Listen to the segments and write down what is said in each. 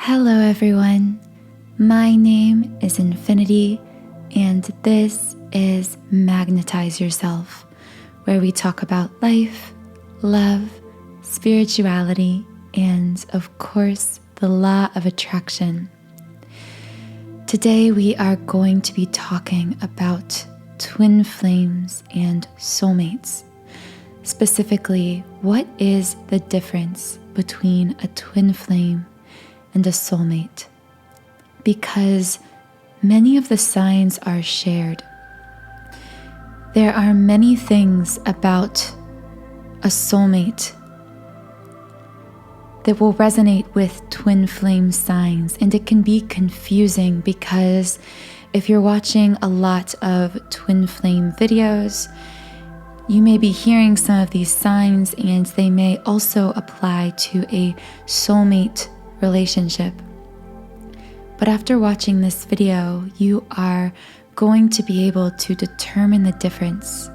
Hello everyone, my name is Infinity and this is Magnetize Yourself, where we talk about life, love, spirituality, and of course, the law of attraction. Today we are going to be talking about twin flames and soulmates. Specifically, what is the difference between a twin flame and a soulmate? Because many of the signs are shared. There are many things about a soulmate that will resonate with twin flame signs, and it can be confusing because if you're watching a lot of twin flame videos, you may be hearing some of these signs and they may also apply to a soulmate relationship. But after watching this video, you are going to be able to determine the difference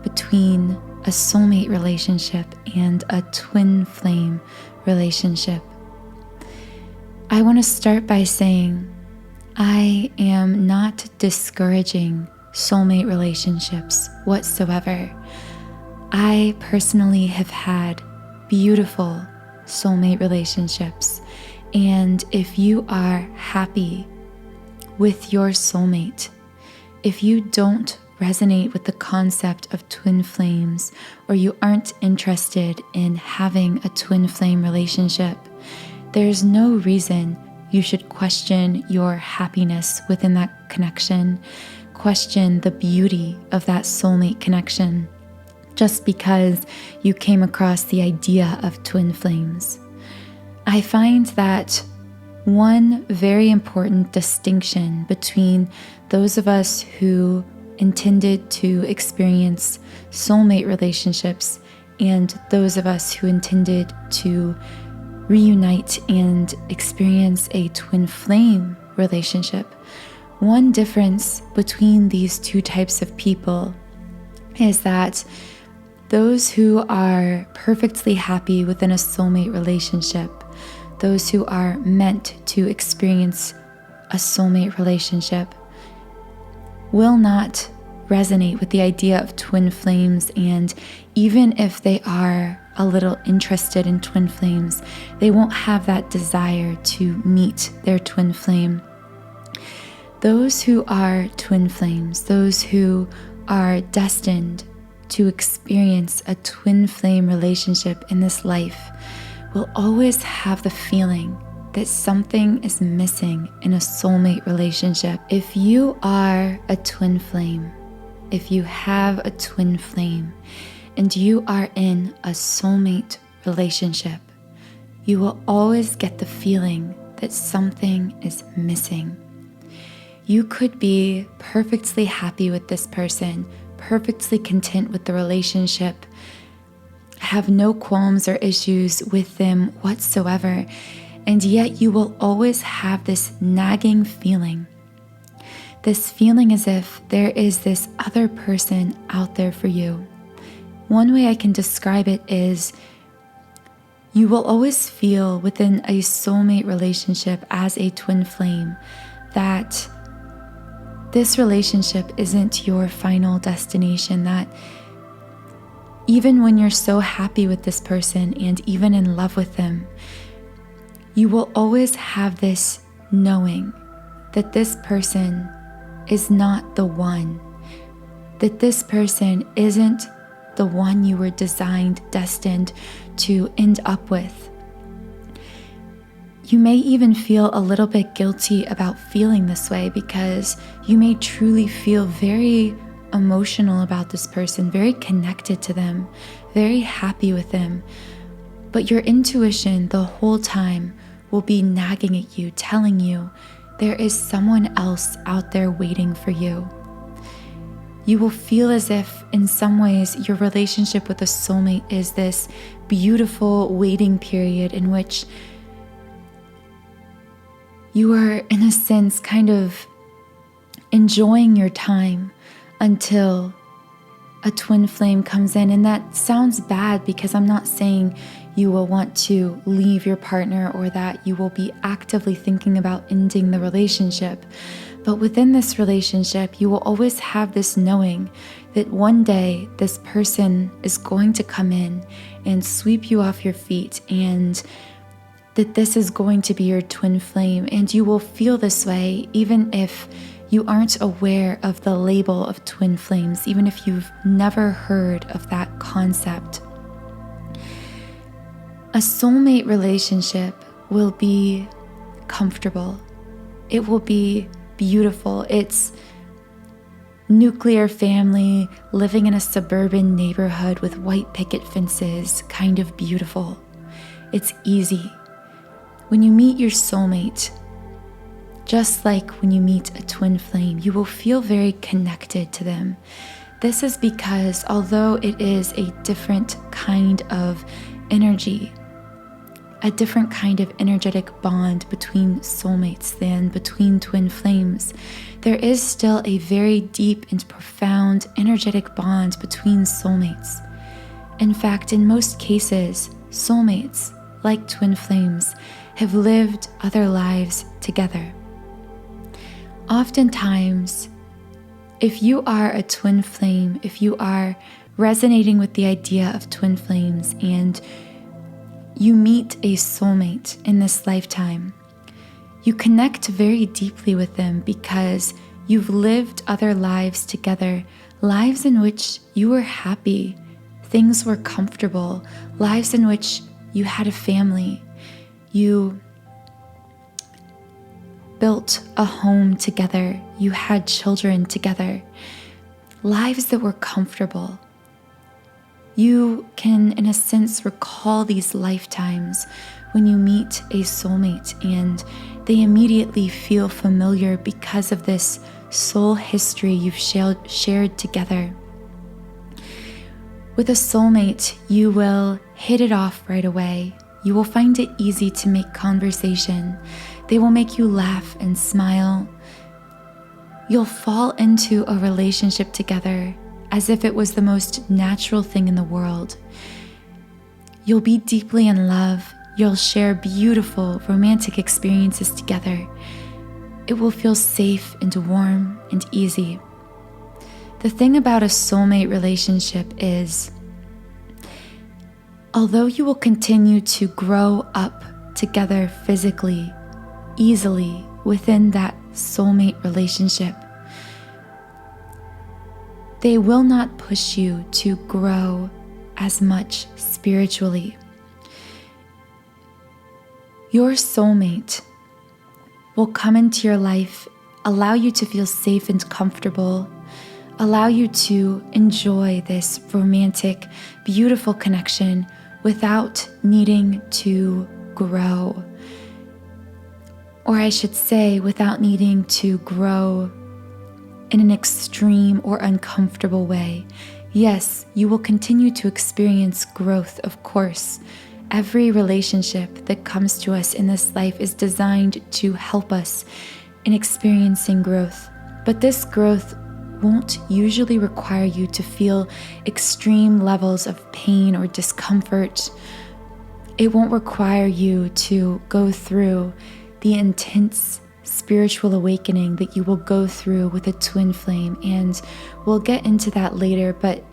between a soulmate relationship and a twin flame relationship. I want to start by saying I am not discouraging soulmate relationships whatsoever. I personally have had beautiful soulmate relationships, and if you are happy with your soulmate, if you don't resonate with the concept of twin flames, or you aren't interested in having a twin flame relationship, there's no reason you should question your happiness within that connection, question the beauty of that soulmate connection, just because you came across the idea of twin flames. I find that one very important distinction between those of us who intended to experience soulmate relationships and those of us who intended to reunite and experience a twin flame relationship. One difference between these two types of people is that those who are perfectly happy within a soulmate relationship, those who are meant to experience a soulmate relationship, will not resonate with the idea of twin flames, and even if they are a little interested in twin flames, they won't have that desire to meet their twin flame. Those who are twin flames, those who are destined to experience a twin flame relationship in this life, will always have the feeling that something is missing in a soulmate relationship. If you are a twin flame, if you have a twin flame, and you are in a soulmate relationship, you will always get the feeling that something is missing. You could be perfectly happy with this person, perfectly content with the relationship, have no qualms or issues with them whatsoever, and yet you will always have this nagging feeling. This feeling as if there is this other person out there for you. One way I can describe it is you will always feel within a soulmate relationship as a twin flame that this relationship isn't your final destination, that even when you're so happy with this person and even in love with them, you will always have this knowing that this person is not the one, that this person isn't the one you were destined to end up with. You may even feel a little bit guilty about feeling this way because you may truly feel very emotional about this person, very connected to them, very happy with them. But your intuition the whole time will be nagging at you, telling you there is someone else out there waiting for you. You will feel as if in some ways your relationship with a soulmate is this beautiful waiting period in which you are, in a sense, kind of enjoying your time until a twin flame comes in. And that sounds bad because I'm not saying you will want to leave your partner or that you will be actively thinking about ending the relationship. But within this relationship, you will always have this knowing that one day this person is going to come in and sweep you off your feet, and that this is going to be your twin flame. And you will feel this way even if you aren't aware of the label of twin flames, even if you've never heard of that concept. A soulmate relationship will be comfortable. It will be beautiful. It's nuclear family living in a suburban neighborhood with white picket fences, kind of beautiful. It's easy. When you meet your soulmate, just like when you meet a twin flame, you will feel very connected to them. This is because although it is a different kind of energy, a different kind of energetic bond between soulmates than between twin flames, there is still a very deep and profound energetic bond between soulmates. In fact, in most cases, soulmates, like twin flames, have lived other lives together. Oftentimes, if you are a twin flame, if you are resonating with the idea of twin flames and you meet a soulmate in this lifetime, you connect very deeply with them because you've lived other lives together, lives in which you were happy, things were comfortable, lives in which you had a family, you built a home together, you had children together, lives that were comfortable. You can, in a sense, recall these lifetimes when you meet a soulmate, and they immediately feel familiar because of this soul history you've shared together. With a soulmate, you will hit it off right away. You will find it easy to make conversation. They will make you laugh and smile. You'll fall into a relationship together as if it was the most natural thing in the world. You'll be deeply in love. You'll share beautiful romantic experiences together. It will feel safe and warm and easy. The thing about a soulmate relationship is, although you will continue to grow up together physically, easily within that soulmate relationship, they will not push you to grow as much spiritually. Your soulmate will come into your life, allow you to feel safe and comfortable, allow you to enjoy this romantic, beautiful connection without needing to grow. Or I should say, without needing to grow in an extreme or uncomfortable way. Yes, you will continue to experience growth, of course. Every relationship that comes to us in this life is designed to help us in experiencing growth. But this growth won't usually require you to feel extreme levels of pain or discomfort. It won't require you to go through the intense spiritual awakening that you will go through with a twin flame, and we'll get into that later, but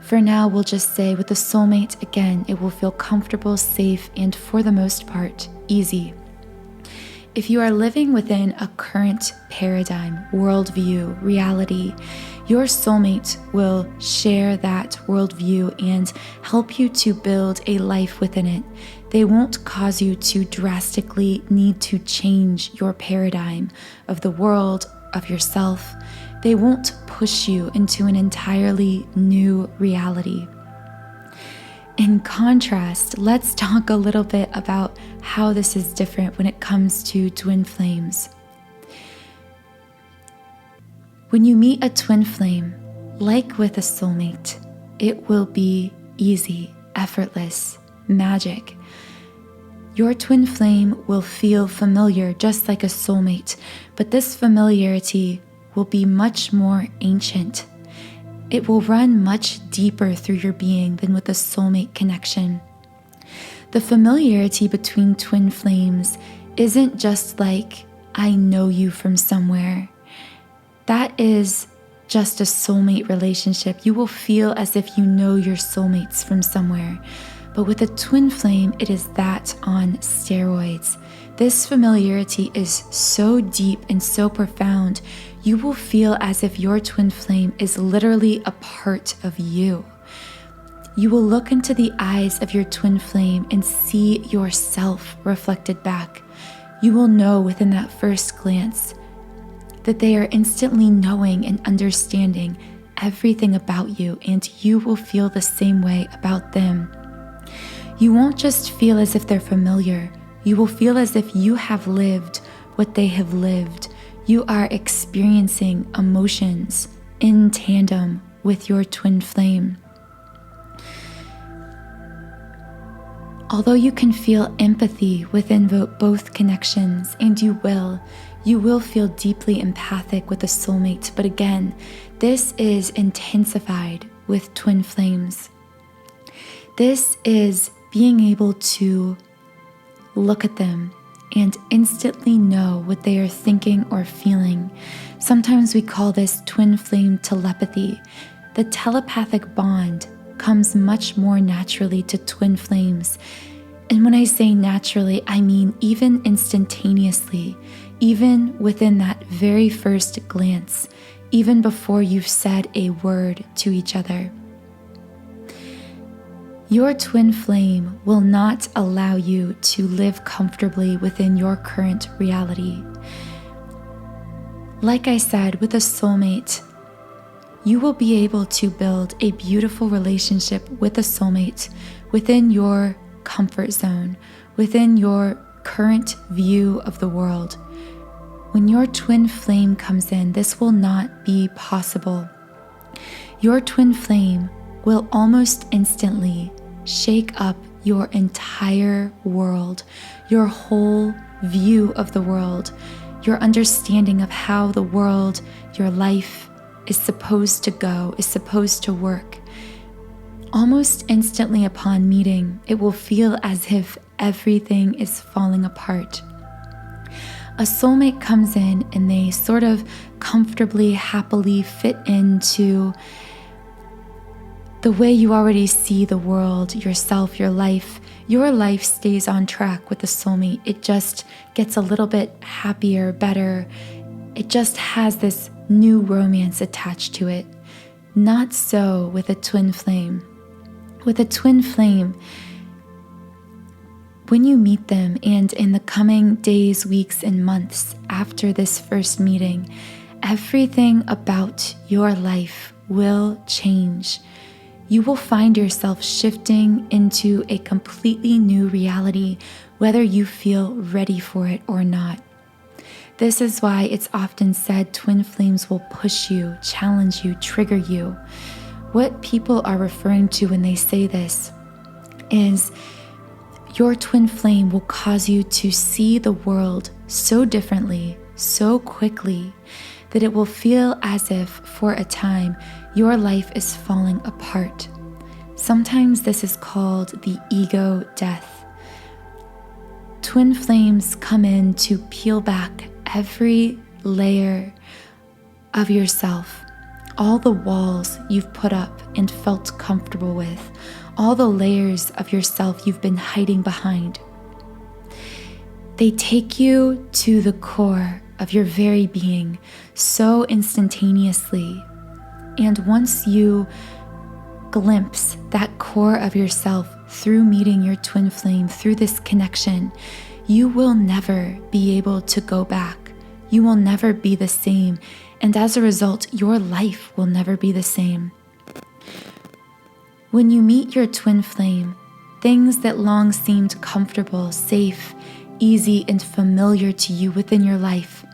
for now we'll just say with a soulmate, again, it will feel comfortable, safe, and for the most part, easy. If you are living within a current paradigm, worldview, reality, your soulmate will share that worldview and help you to build a life within it. They won't cause you to drastically need to change your paradigm of the world, of yourself. They won't push you into an entirely new reality. In contrast, let's talk a little bit about how this is different when it comes to twin flames. When you meet a twin flame, like with a soulmate, it will be easy, effortless, magic. Your twin flame will feel familiar just like a soulmate, but this familiarity will be much more ancient. It will run much deeper through your being than with a soulmate connection. The familiarity between twin flames isn't just like, I know you from somewhere. That is just a soulmate relationship. You will feel as if you know your soulmates from somewhere. But with a twin flame, it is that on steroids. This familiarity is so deep and so profound, you will feel as if your twin flame is literally a part of you. You will look into the eyes of your twin flame and see yourself reflected back. You will know within that first glance that they are instantly knowing and understanding everything about you, and you will feel the same way about them. You won't just feel as if they're familiar. You will feel as if you have lived what they have lived. You are experiencing emotions in tandem with your twin flame. Although you can feel empathy within both connections, and you will feel deeply empathic with a soulmate, but again, this is intensified with twin flames. This is being able to look at them and instantly know what they are thinking or feeling. Sometimes we call this twin flame telepathy. The telepathic bond comes much more naturally to twin flames. And when I say naturally, I mean even instantaneously, even within that very first glance, even before you've said a word to each other. Your twin flame will not allow you to live comfortably within your current reality. Like I said, with a soulmate, you will be able to build a beautiful relationship with a soulmate within your comfort zone, within your current view of the world. When your twin flame comes in, this will not be possible. Your twin flame will almost instantly shake up your entire world, your whole view of the world, your understanding of how the world, your life is supposed to go, is supposed to work. Almost instantly upon meeting, it will feel as if everything is falling apart. A soulmate comes in and they sort of comfortably, happily fit into the way you already see the world, yourself, your life. Your life stays on track with the soulmate. It just gets a little bit happier, better. It just has this new romance attached to it. Not so with a twin flame. With a twin flame, when you meet them and in the coming days, weeks, and months after this first meeting, everything about your life will change. You will find yourself shifting into a completely new reality, whether you feel ready for it or not. This is why it's often said twin flames will push you, challenge you, trigger you. What people are referring to when they say this is your twin flame will cause you to see the world so differently, so quickly, that it will feel as if, for a time, your life is falling apart. Sometimes this is called the ego death. Twin flames come in to peel back every layer of yourself, all the walls you've put up and felt comfortable with, all the layers of yourself you've been hiding behind. They take you to the core of your very being so instantaneously. And once you glimpse that core of yourself through meeting your twin flame, through this connection, you will never be able to go back. You will never be the same. And as a result, your life will never be the same. When you meet your twin flame, things that long seemed comfortable, safe, easy, and familiar to you within your life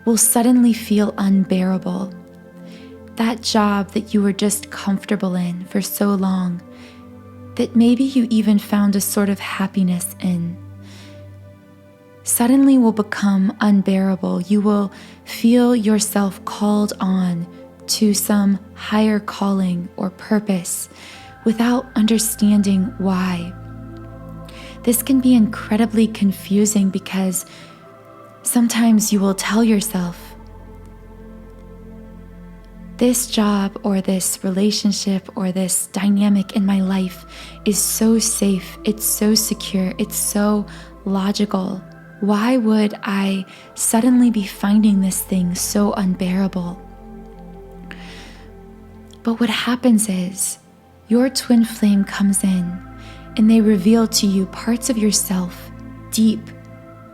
will suddenly feel unbearable. That job that you were just comfortable in for so long, that maybe you even found a sort of happiness in, suddenly will become unbearable. You will feel yourself called on to some higher calling or purpose without understanding why. This can be incredibly confusing because sometimes you will tell yourself, this job or this relationship or this dynamic in my life is so safe, it's so secure, it's so logical. Why would I suddenly be finding this thing so unbearable? But what happens is your twin flame comes in and they reveal to you parts of yourself, deep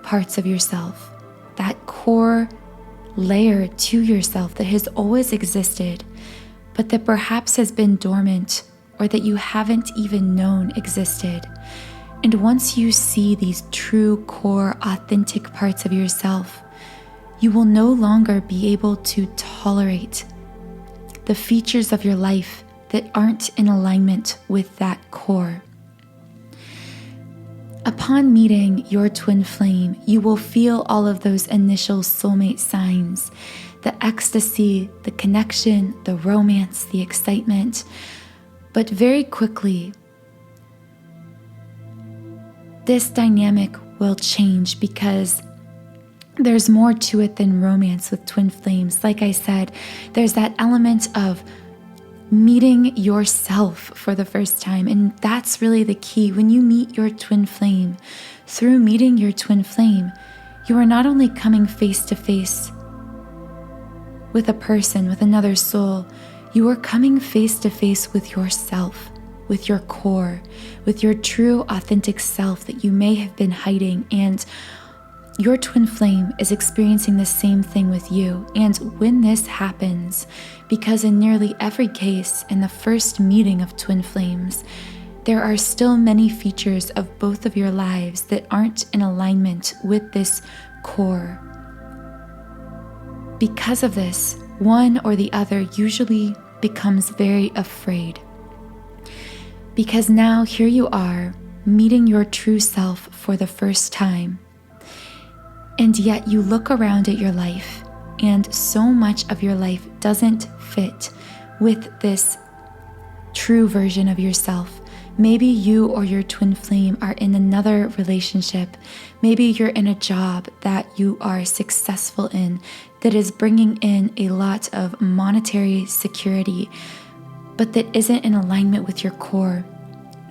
parts of yourself, that core layer to yourself that has always existed, but that perhaps has been dormant or that you haven't even known existed. And once you see these true, core, authentic parts of yourself, you will no longer be able to tolerate the features of your life that aren't in alignment with that core. Upon meeting your twin flame, you will feel all of those initial soulmate signs, the ecstasy, the connection, the romance, the excitement. But very quickly, this dynamic will change because there's more to it than romance with twin flames. Like I said, there's that element of meeting yourself for the first time. And that's really the key. When you meet your twin flame, through meeting your twin flame, you are not only coming face to face with a person, with another soul, you are coming face to face with yourself, with your core, with your true authentic self that you may have been hiding. And your twin flame is experiencing the same thing with you. And when this happens, because in nearly every case in the first meeting of twin flames, there are still many features of both of your lives that aren't in alignment with this core. Because of this, one or the other usually becomes very afraid. Because now here you are, meeting your true self for the first time. And yet you look around at your life, and so much of your life doesn't fit with this true version of yourself. Maybe you or your twin flame are in another relationship. Maybe you're in a job that you are successful in that is bringing in a lot of monetary security, but that isn't in alignment with your core.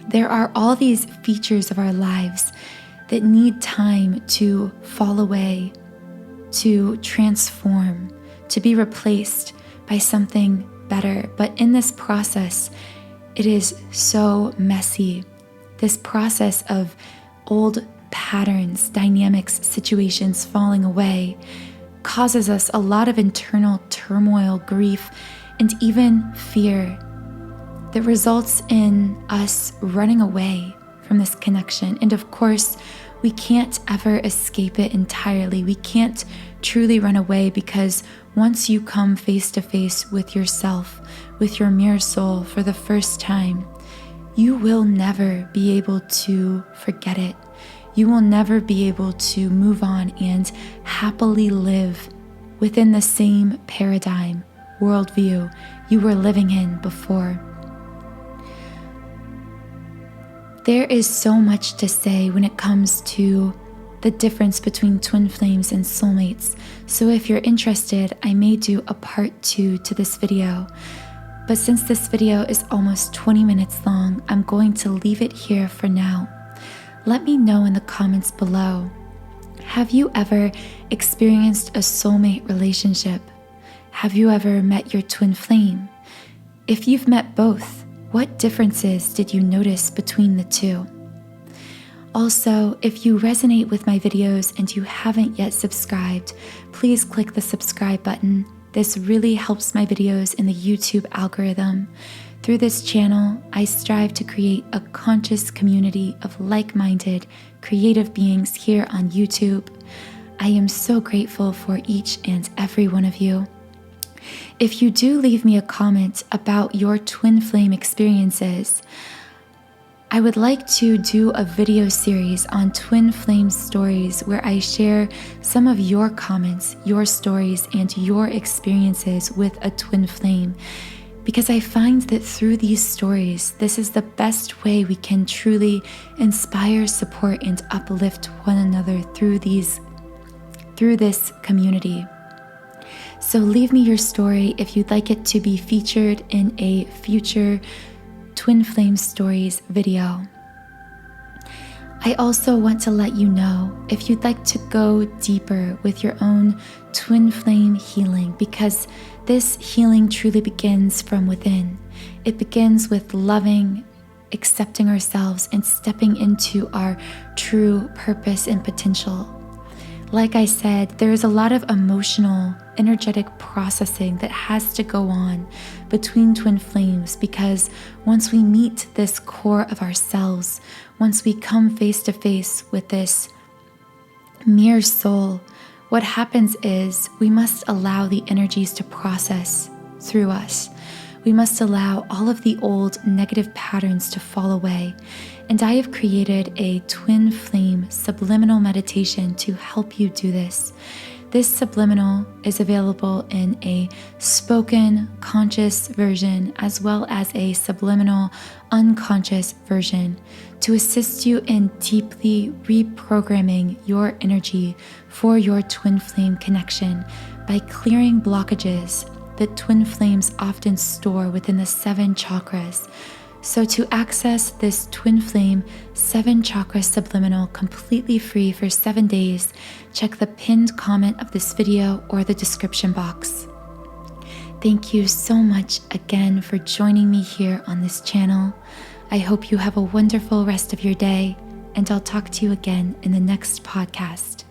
There are all these features of our lives that need time to fall away, to transform, to be replaced by something better. But in this process, it is so messy. This process of old patterns, dynamics, situations falling away causes us a lot of internal turmoil, grief, and even fear that results in us running away from this connection. And of course, we can't ever escape it entirely. We can't truly run away, because once you come face to face with yourself, with your mirror soul for the first time, you will never be able to forget it. You will never be able to move on and happily live within the same paradigm, worldview you were living in before. There is so much to say when it comes to the difference between twin flames and soulmates. So if you're interested, I may do a part 2 to this video. But since this video is almost 20 minutes long, I'm going to leave it here for now. Let me know in the comments below. Have you ever experienced a soulmate relationship? Have you ever met your twin flame? If you've met both, what differences did you notice between the two? Also, if you resonate with my videos and you haven't yet subscribed, please click the subscribe button. This really helps my videos in the YouTube algorithm. Through this channel, I strive to create a conscious community of like-minded, creative beings here on YouTube. I am so grateful for each and every one of you. If you do leave me a comment about your twin flame experiences, I would like to do a video series on twin flame stories where I share some of your comments, your stories, and your experiences with a twin flame. because I find that through these stories, this is the best way we can truly inspire, support, and uplift one another through this community. So leave me your story if you'd like it to be featured in a future Twin Flame Stories video. I also want to let you know if you'd like to go deeper with your own twin flame healing, because this healing truly begins from within. It begins with loving, accepting ourselves, and stepping into our true purpose and potential. Like I said, there is a lot of emotional, energetic processing that has to go on between twin flames, because once we meet this core of ourselves, once we come face to face with this mirror soul, what happens is we must allow the energies to process through us. We must allow all of the old negative patterns to fall away. And I have created a twin flame subliminal meditation to help you do this. This subliminal is available in a spoken conscious version as well as a subliminal unconscious version to assist you in deeply reprogramming your energy for your twin flame connection by clearing blockages that twin flames often store within the 7 chakras. So to access this twin flame 7 chakra subliminal completely free for 7 days, check the pinned comment of this video or the description box. Thank you so much again for joining me here on this channel. I hope you have a wonderful rest of your day, and I'll talk to you again in the next podcast.